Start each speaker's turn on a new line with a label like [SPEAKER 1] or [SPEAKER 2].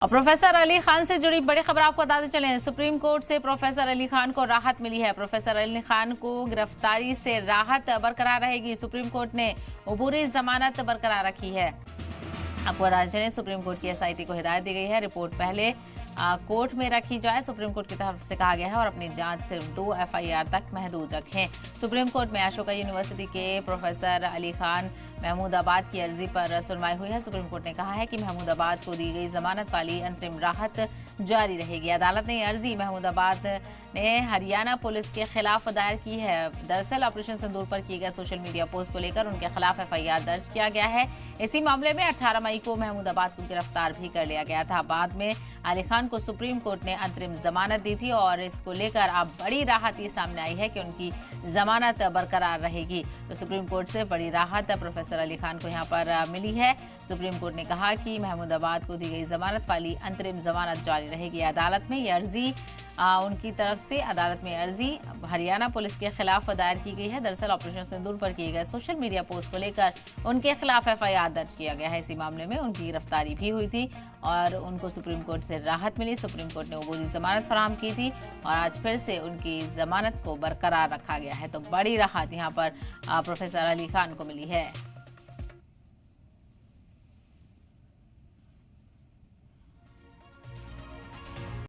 [SPEAKER 1] और प्रोफेसर अली खान से जुड़ी बड़ी खबर आपको बताते चलें। सुप्रीम कोर्ट से प्रोफेसर अली खान को राहत मिली है। प्रोफेसर अली खान को गिरफ्तारी से राहत बरकरार रहेगी। सुप्रीम कोर्ट ने अबूरी जमानत बरकरार रखी है। आपको बताते चलें, सुप्रीम कोर्ट की एसआईटी को हिदायत दी गई है, रिपोर्ट पहले कोर्ट में रखी जाए। सुप्रीम कोर्ट की तरफ से कहा गया है और अपनी जांच सिर्फ 2 एफआईआर तक महदूद रखें। सुप्रीम कोर्ट में अशोका यूनिवर्सिटी के प्रोफेसर अली खान महमूदाबाद की अर्जी पर सुनवाई हुई है। सुप्रीम कोर्ट ने कहा है कि महमूदाबाद को दी गई जमानत वाली अंतरिम राहत जारी रहेगी। अदालत ने अर्जी महमूदाबाद ने हरियाणा पुलिस के खिलाफ दायर की है। दरअसल ऑपरेशन सिंदूर पर किए गए सोशल मीडिया पोस्ट को लेकर उनके खिलाफ एफआईआर दर्ज किया गया है। इसी मामले में 18 मई को महमूदाबाद को गिरफ्तार भी कर लिया गया था। बाद में अली खान को सुप्रीम कोर्ट ने अंतरिम जमानत दी थी और इसको लेकर अब बड़ी राहत ये सामने आई है कि उनकी जमानत बरकरार रहेगी। तो सुप्रीम कोर्ट से बड़ी राहत प्रोफेसर अली खान को यहाँ पर मिली है। सुप्रीम कोर्ट ने कहा कि महमूदाबाद को दी गई जमानत वाली अंतरिम जमानत जारी रहेगी। अदालत में ये अर्जी उनकी तरफ से अदालत में अर्जी हरियाणा पुलिस के खिलाफ दायर की गई है। दरअसल ऑपरेशन सिंदूर पर किए गए सोशल मीडिया पोस्ट को लेकर उनके खिलाफ एफआईआर दर्ज किया गया है। इसी मामले में उनकी गिरफ्तारी भी हुई थी और उनको सुप्रीम कोर्ट से राहत मिली। सुप्रीम कोर्ट ने अबूरी जमानत फराहम की थी और आज फिर से उनकी जमानत को बरकरार रखा गया है। तो बड़ी राहत यहाँ पर प्रोफेसर अली खान को मिली है।